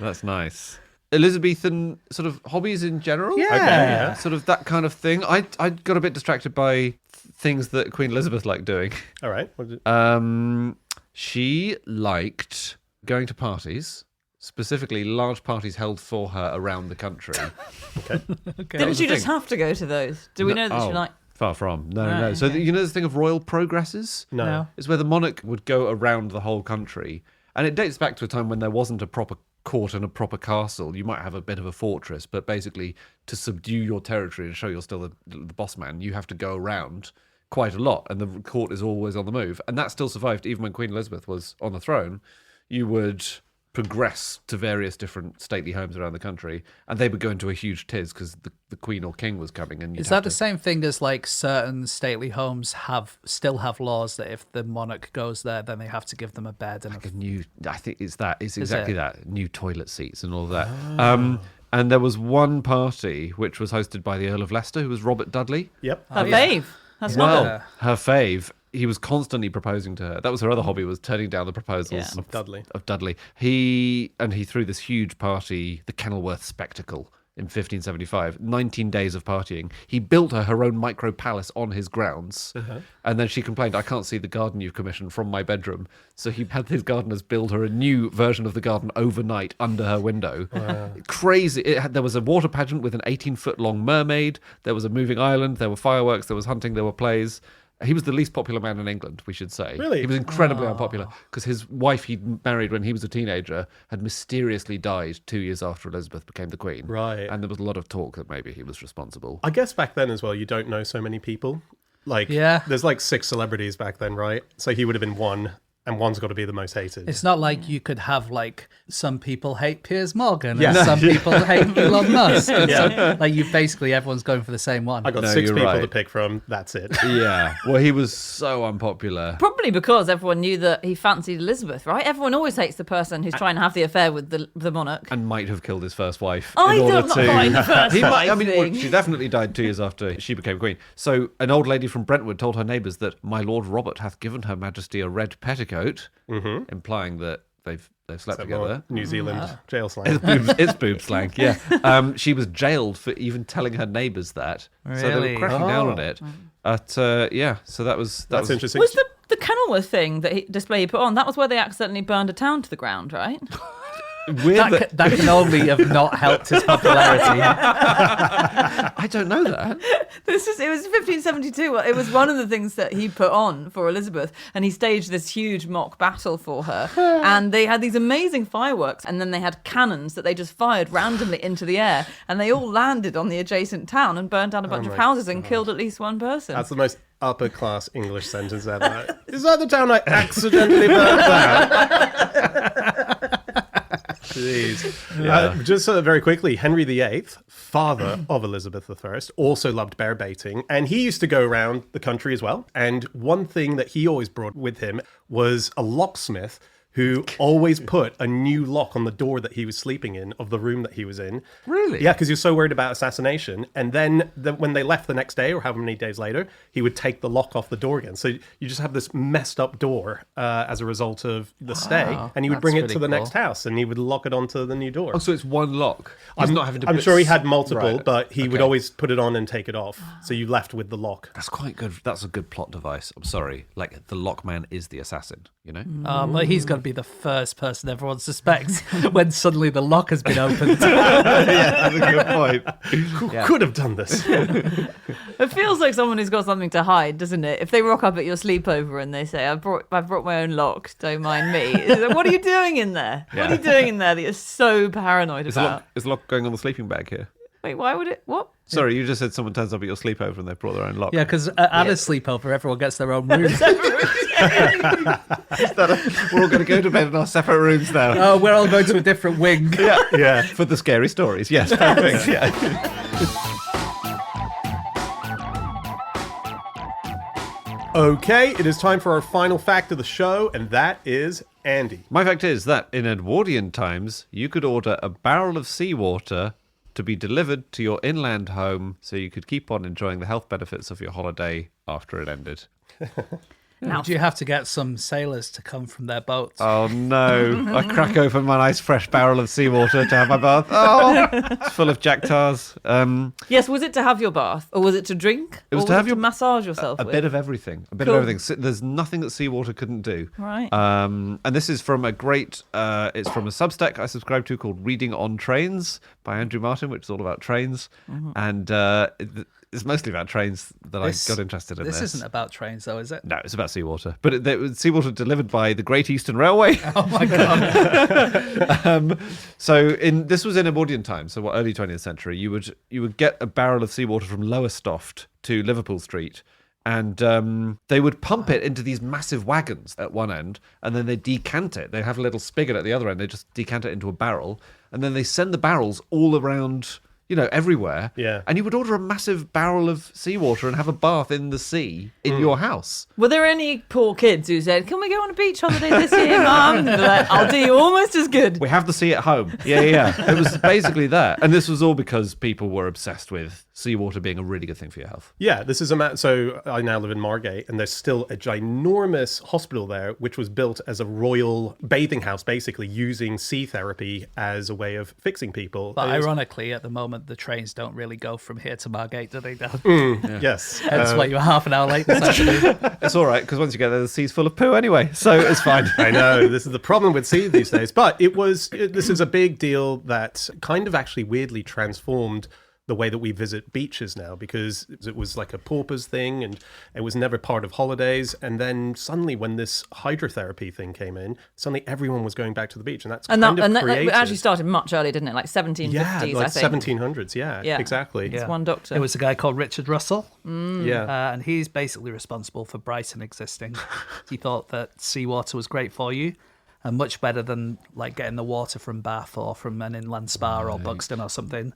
That's nice. Elizabethan sort of hobbies in general? Yeah. Okay, yeah. Sort of that kind of thing. I got a bit distracted by things that Queen Elizabeth liked doing. All right. What did it- She liked going to parties, specifically large parties held for her around the country. Didn't was you the just thing. have to go to those? Do we know that Oh, you like... Far from. No, Right, no. So okay. you know this thing of royal progresses? No. It's where the monarch would go around the whole country. And it dates back to a time when there wasn't a proper court and a proper castle. You might have a bit of a fortress, but basically to subdue your territory and show you're still the boss man, you have to go around quite a lot. And the court is always on the move. And that still survived even when Queen Elizabeth was on the throne. You would progress to various different stately homes around the country, and they would go into a huge tiz because the queen or king was coming. And Is that the same thing as like certain stately homes still have laws that if the monarch goes there, then they have to give them a bed and like a new? I think it's exactly it? that, new toilet seats and all that. And there was one party which was hosted by the Earl of Leicester, who was Robert Dudley. Yep. Her fave. That's Well, not her fave. He was constantly proposing to her. That was her other hobby, was turning down the proposals Yeah. Of Dudley. Of Dudley. He threw this huge party, the Kenilworth Spectacle, in 1575. 19 days of partying. He built her own micro palace on his grounds, and then she complained, "I can't see the garden you've commissioned from my bedroom." So he had his gardeners build her a new version of the garden overnight under her window. Crazy. There was a water pageant with an 18-foot long mermaid. There was a moving island. There were fireworks. There was hunting. There were plays. He was the least popular man in England, we should say. Really? He was incredibly unpopular because his wife he'd married when he was a teenager had mysteriously died 2 years after Elizabeth became the queen. Right. And there was a lot of talk that maybe he was responsible. I guess back then as well, you don't know so many people. Like, Yeah. there's like 6 celebrities back then, right? So he would have been one, and one's got to be the most hated. It's not like you could have like some people hate Piers Morgan Yeah. and some people hate Elon Musk. And Yeah. like you basically everyone's going for the same one. I got No, 6 you're people right. to pick from. That's it. Yeah. Well, he was so unpopular. Probably because everyone knew that he fancied Elizabeth, right? Everyone always hates the person who's trying to have the affair with the monarch. And might have killed his first wife I in order don't to. mind the first He might. I wife mean, thing. well, she definitely died 2 years after she became queen. So an old lady from Brentwood told her neighbours that my Lord Robert hath given Her Majesty a red petticoat, implying that they've slept together. New Zealand jail slang. It's boob slang, yeah. She was jailed for even telling her neighbours that. So they Really? were cracking down on it. Yeah, so that was That's interesting. Was the Kenilworth thing display he put on? That was where they accidentally burned a town to the ground, right? weird. That can only have not helped his popularity. I don't know that. It was 1572. It was one of the things that he put on for Elizabeth, and he staged this huge mock battle for her. And they had these amazing fireworks, and then they had cannons that they just fired randomly into the air, and they all landed on the adjacent town and burned down a bunch of houses and killed at least one person. That's the most upper class English sentence ever. Is that the town I accidentally burned down? Jeez. Just very quickly, Henry VIII, father of Elizabeth I, also loved bear baiting, and he used to go around the country as well. And one thing that he always brought with him was a locksmith who always put a new lock on the door that he was sleeping in of the room that he was in. Really? Yeah, because he was so worried about assassination. And then when they left the next day, or however many days later, he would take the lock off the door again. So you just have this messed up door as a result of the stay. And he would that's bring it really to the cool. next house, and he would lock it onto the new door. Oh, so it's one lock. He's not having to. I'm put sure he had multiple, Right. but he would Okay. always put it on and take it off. So you left with the lock. That's quite good. That's a good plot device. I'm sorry. Like the lockman is the assassin. You know. But he's going to be the first person everyone suspects when suddenly the lock has been opened. Yeah, that's a good point. Who could have done this? It feels like someone who's got something to hide, doesn't it? If they rock up at your sleepover and they say, I've brought my own lock, don't mind me. It's like, what are you doing in there? What are you doing in there that you're so paranoid about? Is the lock going on the sleeping bag here? Wait, why would it? What? Sorry, you just said someone turns up at your sleepover and they've brought their own lock. Yeah, because at a sleepover, everyone gets their own room. We're all going to go to bed in our separate rooms now. Oh, we're all going to a different wing. Yeah. For the scary stories. Yes, perfect. Yeah. Okay, it is time for our final fact of the show, and that is Andy. My fact is that in Edwardian times, you could order a barrel of seawater to be delivered to your inland home so you could keep on enjoying the health benefits of your holiday after it ended. Would you have to get some sailors to come from their boats? Oh no, I crack open my nice fresh barrel of seawater to have my bath. Oh, it's full of jack tars. Yes, was it to have your bath, or was it to drink? It was or to have your massage yourself. A with? bit of everything. A bit Cool. of everything. There's nothing that seawater couldn't do. Right. And this is from a great, it's from a Substack I subscribe to called Reading on Trains by Andrew Martin, which is all about trains. And it's mostly about trains that I got interested in. This isn't about trains, though, is it? No, it's about seawater. But it was seawater delivered by the Great Eastern Railway. Oh my god! This was in Edwardian times, so early 20th century. You would get a barrel of seawater from Lowestoft to Liverpool Street, And they would pump it into these massive wagons at one end, and then they decant it. They have a little spigot at the other end. They just decant it into a barrel, and then they send the barrels all around, everywhere. Yeah. And you would order a massive barrel of seawater and have a bath in the sea in your house. Were there any poor kids who said, "Can we go on a beach holiday this year, Mum?" And they're like, "I'll do you almost as good." We have the sea at home. Yeah. It was basically that. And this was all because people were obsessed with seawater being a really good thing for your health. Yeah, this is so I now live in Margate, and there's still a ginormous hospital there, which was built as a royal bathing house, basically using sea therapy as a way of fixing people. But It was- ironically, at the moment, the trains don't really go from here to Margate, do they, Dan? yes. That's why you were half an hour late this afternoon. It's all right, because once you get there, the sea's full of poo anyway, so it's fine. I know, this is the problem with sea these days. But this is a big deal that kind of actually weirdly transformed the way that we visit beaches now, because it was like a paupers thing and it was never part of holidays. And then suddenly when this hydrotherapy thing came in, suddenly everyone was going back to the beach. And that's And kind that, of and that created... actually started much earlier, didn't it? Like 1750s, yeah, like I think. 1700s, yeah, exactly. It's one doctor. It was a guy called Richard Russell, Yeah. and he's basically responsible for Brighton existing. He thought that seawater was great for you and much better than like getting the water from Bath or from an inland spa or Buxton or something.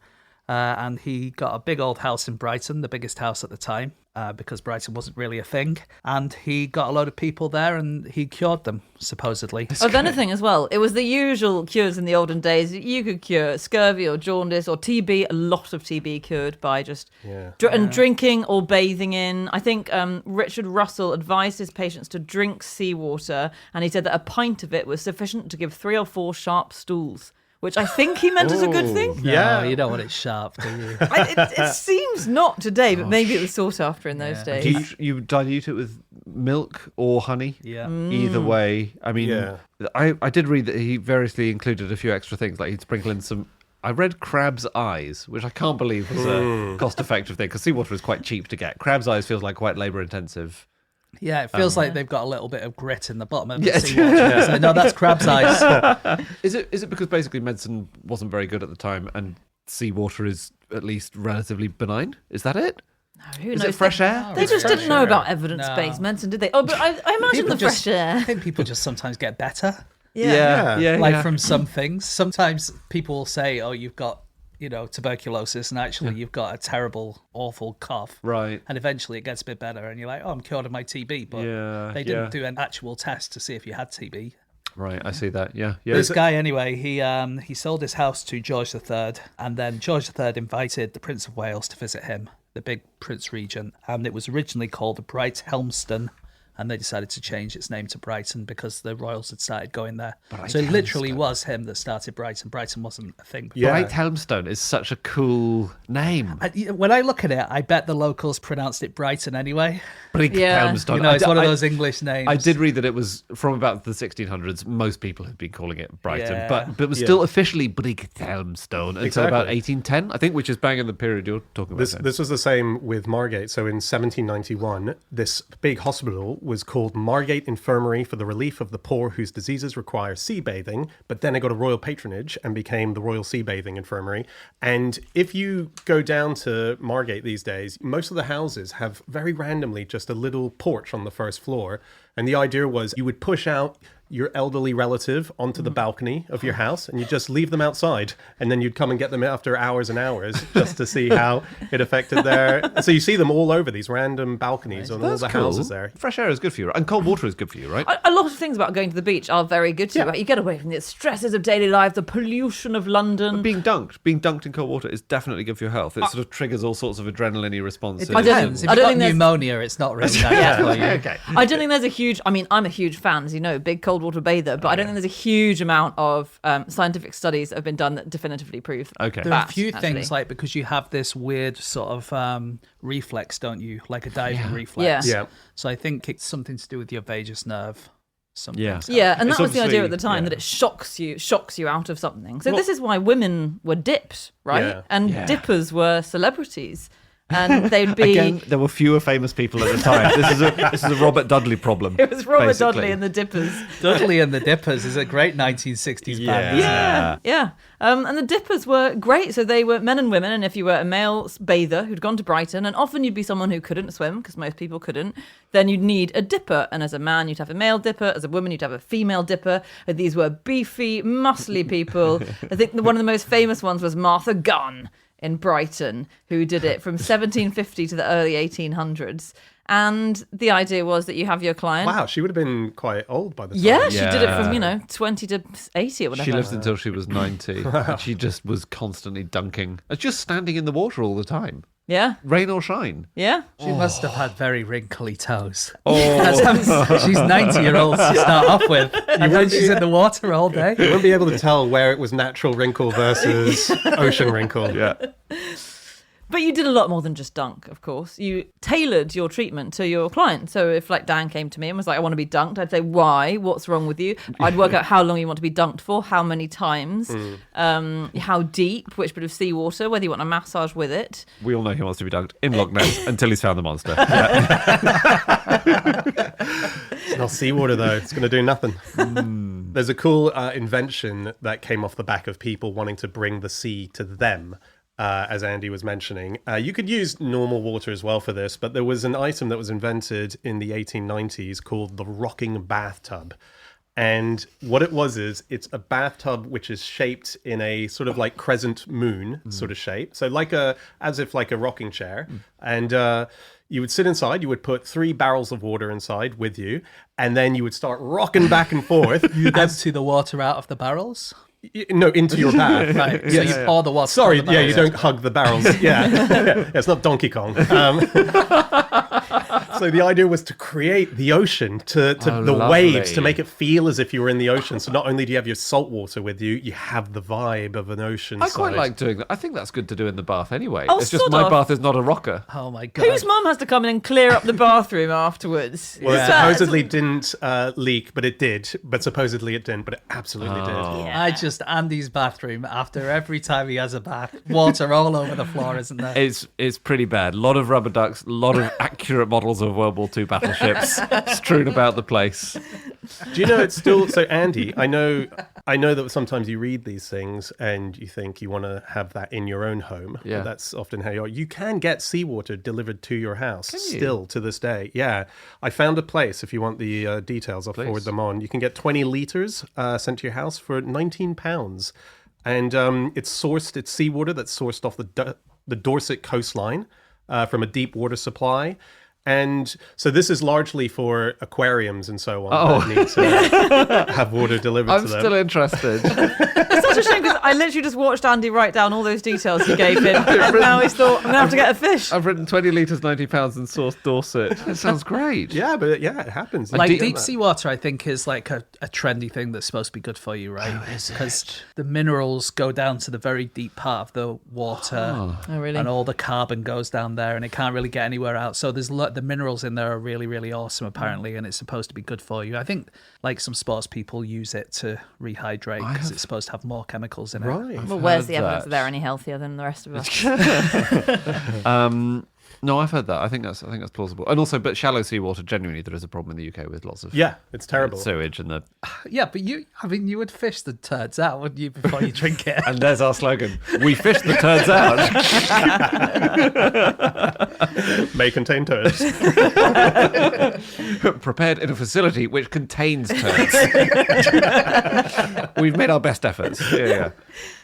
And he got a big old house in Brighton, the biggest house at the time, because Brighton wasn't really a thing. And he got a load of people there and he cured them, supposedly. Of anything as well. It was the usual cures in the olden days. You could cure scurvy or jaundice or TB. A lot of TB cured by just and drinking or bathing in. I think Richard Russell advised his patients to drink seawater, and he said that a pint of it was sufficient to give 3 or 4 sharp stools, which I think he meant as a good thing. No, you don't want it sharp, do you? It seems not today, but maybe it was sought after in those days. Do you dilute it with milk or honey? Yeah. Either way. I mean, Yeah. I did read that he variously included a few extra things, like he'd sprinkle in some... I read crab's eyes, which I can't believe was a cost-effective thing, because seawater is quite cheap to get. Crab's eyes feels like quite labour-intensive. Yeah, it feels like they've got a little bit of grit in the bottom of the seawater. So, no, that's crab's eyes. Is it because basically medicine wasn't very good at the time and seawater is at least relatively benign? Is that it? No, who Is knows? it fresh air? They just didn't know about evidence-based No. medicine, did they? Oh, but I imagine People the fresh air. I think people just sometimes get better, Yeah. from some things. Sometimes people will say, oh, you've got, tuberculosis, and actually you've got a terrible, awful cough. Right. And eventually it gets a bit better, and you're like, oh, I'm cured of my TB. But Yeah, they didn't do an actual test to see if you had TB. Right, I see that. Yeah. This guy, anyway, he sold his house to George III, and then George III invited the Prince of Wales to visit him, the big Prince Regent, and it was originally called Bright Helmston, and they decided to change its name to Brighton because the royals had started going there. So it literally was him that started Brighton. Brighton wasn't a thing before. Bright Helmstone is such a cool name. When I look at it, I bet the locals pronounced it Brighton anyway. Bright Yeah. Helmstone. It's one of those English names. I did read that it was from about the 1600s. Most people had been calling it Brighton, Yeah. but it was still officially Bright Helmstone until Exactly. about 1810, I think, which is bang in the period you're talking about. then. This was the same with Margate. So in 1791, this big hospital was called Margate Infirmary for the Relief of the Poor whose diseases require sea bathing, but then it got a royal patronage and became the Royal Sea Bathing Infirmary. And if you go down to Margate these days, most of the houses have very randomly just a little porch on the first floor. And the idea was you would push out your elderly relative onto the balcony of your house and you just leave them outside, and then you'd come and get them after hours and hours just to see how it affected their... So you see them all over these random balconies on all That's the cool. houses there. Fresh air is good for you, right? And cold water is good for you, right? A lot of things about going to the beach are very good to you. Right? You get away from the stresses of daily life, the pollution of London. Being dunked in cold water is definitely good for your health. It sort of triggers all sorts of adrenaline responses. It depends. If I you've don't got think there's- pneumonia, it's not really that for you. Okay. I don't think there's a huge... I mean, I'm a huge fan, as you know, big cold water bather, but I don't think there's a huge amount of scientific studies that have been done that definitively prove Okay. There are a that, few actually. things, like, because you have this weird sort of reflex, don't you? Like a diving reflex. Yeah. So I think it's something to do with your vagus nerve. Something. Yeah. Yeah, and It's that was the idea obviously- at the time, yeah. that it shocks you out of something. So this is why women were dipped, right? Yeah. And Yeah. dippers were celebrities. and they'd be. Again, there were fewer famous people at the time. This is a Robert Dudley problem. It was Robert basically. Dudley and the Dippers. Dudley and the Dippers is a great 1960s band. Yeah. And the Dippers were great. So they were men and women. And if you were a male bather who'd gone to Brighton, and often you'd be someone who couldn't swim, because most people couldn't, then you'd need a dipper. And as a man, you'd have a male dipper. As a woman, you'd have a female dipper. And these were beefy, muscly people. I think one of the most famous ones was Martha Gunn in Brighton, who did it from 1750 to the early 1800s. And the idea was that you have your client. Wow, she would have been quite old by the time. Yeah, she did it from, 20 to 80 or whatever. She lived until she was 90. And she just was constantly dunking. Just standing in the water all the time. Yeah. Rain or shine. Yeah. She must have had very wrinkly toes. Oh. She's 90-year-old to start off with. And then she's in the water all day. You wouldn't be able to tell where it was natural wrinkle versus ocean wrinkle. Yeah. But you did a lot more than just dunk, of course. You tailored your treatment to your client. So if Dan came to me and was like, I want to be dunked, I'd say, why? What's wrong with you? I'd work out how long you want to be dunked for, how many times, how deep, which bit of seawater, whether you want a massage with it. We all know he wants to be dunked in Loch Ness until he's found the monster. It's not seawater, though. It's going to do nothing. There's a cool invention that came off the back of people wanting to bring the sea to them. As Andy was mentioning. You could use normal water as well for this, but there was an item that was invented in the 1890s called the rocking bathtub. And what it was is it's a bathtub which is shaped in a sort of like crescent moon sort of shape. So as if like a rocking chair. And you would sit inside, you would put 3 barrels of water inside with you, and then you would start rocking back and forth. You'd empty the water out of the barrals? No, into your bath. Right. So you pour the water. Sorry, on the barrels. you don't hug the barrels. Yeah, it's not Donkey Kong. So the idea was to create the ocean, to the lovely. waves, to make it feel as if you were in the ocean. So not only do you have your salt water with you, you have the vibe of an ocean. I quite like doing that. I think that's good to do in the bath anyway. Oh, it's just sort my of. bath is not a rocker. Oh my God. Whose mum has to come in and clear up the bathroom afterwards? Well, it So- supposedly didn't leak, but it did. But supposedly it didn't, but it absolutely did. I just Andy's bathroom after every time he has a bath, water all over the floor, isn't there? It's pretty bad. A lot of rubber ducks, a lot of accurate models of World War II battleships strewn about the place. Do you know it's still so, Andy? I know that sometimes you read these things and you think you want to have that in your own home. Yeah. That's often how you are. You can get seawater delivered to your house still to this day. Yeah, I found a place. If you want the details, I'll forward them on. You can get 20 liters sent to your house for £19, and it's seawater that's sourced off the Dorset coastline from a deep water supply. And so this is largely for aquariums and so on that need to have water delivered I'm to them. still interested. It's such a shame because I literally just watched Andy write down all those details you gave him, and now he's thought, I'm going to have to get a fish. I've written 20 litres, £90 and sourced Dorset. That sounds great. Yeah, but it happens. Like Deep- deep sea water, I think, is like a trendy thing that's supposed to be good for you, right? Because the minerals go down to the very deep part of the water, Oh, really? and all the carbon goes down there, and it can't really get anywhere out. So the minerals in there are really, really awesome, apparently, and it's supposed to be good for you. I think like some sports people use it to rehydrate because it's supposed to have more chemicals in it. Right. Well, where's the heard evidence that. that they're any healthier than the rest of us? No, I've heard that. I think that's plausible. And also, but shallow seawater, genuinely, there is a problem in the UK with lots of Yeah, it's terrible. sewage and the. Yeah, but you would fish the turds out, wouldn't you, before you drink it? And there's our slogan: "We fish the turds out." May contain turds. Prepared in a facility which contains turds. We've made our best efforts. Yeah.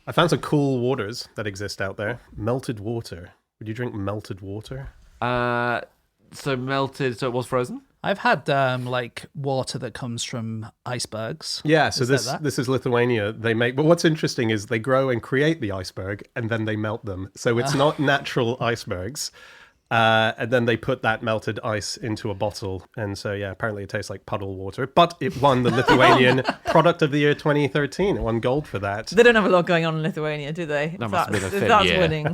I found some cool waters that exist out there. Melted water. Would you drink melted water? So melted. So it was frozen. I've had like water that comes from icebergs. Yeah, so Is that? this is Lithuania. They make, but what's interesting is they grow and create the iceberg and then they melt them. So it's not natural icebergs. And then they put that melted ice into a bottle. And so, yeah, apparently it tastes like puddle water. But it won the Lithuanian Product of the Year 2013. It won gold for that. They don't have a lot going on in Lithuania, do they? That must have been a thin that's year. winning.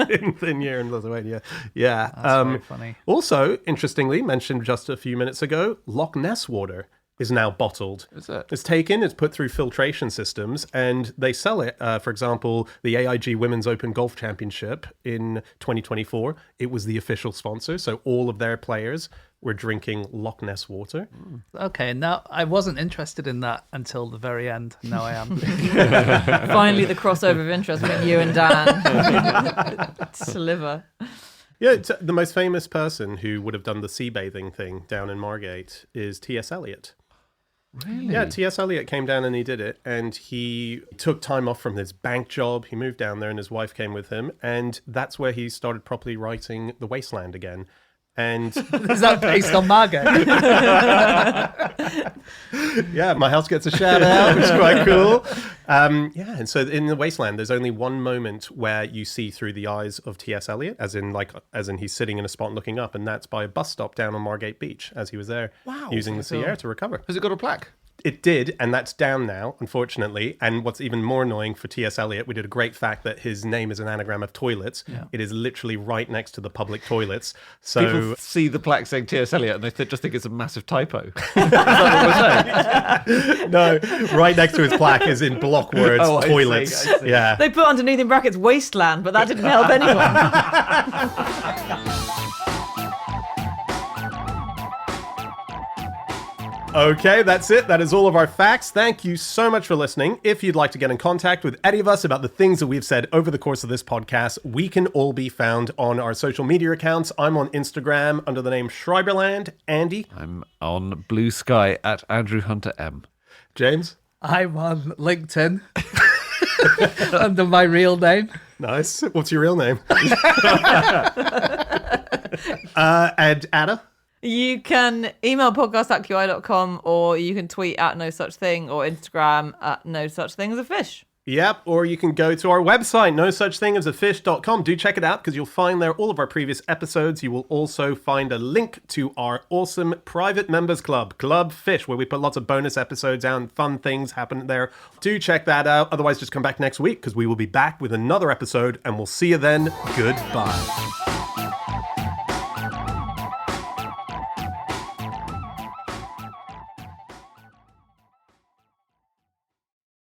In thin year in Lithuania. Yeah. That's very funny. Also, interestingly, mentioned just a few minutes ago, Loch Ness water is now bottled. Is it? It's taken, it's put through filtration systems, and they sell it. For example, the AIG Women's Open Golf Championship in 2024, it was the official sponsor. So all of their players were drinking Loch Ness water. Okay, now I wasn't interested in that until the very end. Now I am. Finally, the crossover of interest between you and Dan. Sliver. Yeah, the most famous person who would have done the sea bathing thing down in Margate is T.S. Eliot. Really? Yeah, T.S. Eliot came down and he did it, and he took time off from his bank job. He moved down there and his wife came with him, and that's where he started properly writing The Wasteland again. And Is that based on Margate? yeah, my house gets a shout out, which is quite cool. Yeah, and so in The Wasteland, there's only one moment where you see through the eyes of T.S. Eliot, as in he's sitting in a spot looking up, and that's by a bus stop down on Margate Beach as he was there using the sea air to recover. Has it got a plaque? It did, and that's down now, unfortunately. And what's even more annoying for T.S. Eliot, we did a great fact that his name is an anagram of toilets. Yeah. It is literally right next to the public toilets. So People see the plaque saying T.S. Eliot and they just think it's a massive typo. Is that what we're saying? no, right next to his plaque is in block words, Oh, I toilets. see. Yeah. They put underneath in brackets wasteland, but that didn't help anyone. Okay, that's it. That is all of our facts. Thank you so much for listening. If you'd like to get in contact with any of us about the things that we've said over the course of this podcast, we can all be found on our social media accounts. I'm on Instagram under the name Schreiberland. Andy? I'm on Blue Sky at Andrew Hunter M. James? I'm on LinkedIn under my real name. Nice. What's your real name? And Anna? You can email podcast@qi.com, or you can tweet at no such thing, or Instagram at no such thing as a fish. Yep, or you can go to our website, nosuchthingasafish.com. Do check it out because you'll find there all of our previous episodes. You will also find a link to our awesome private members club, Club Fish, where we put lots of bonus episodes out and fun things happen there. Do check that out. Otherwise, just come back next week because we will be back with another episode and we'll see you then. Goodbye.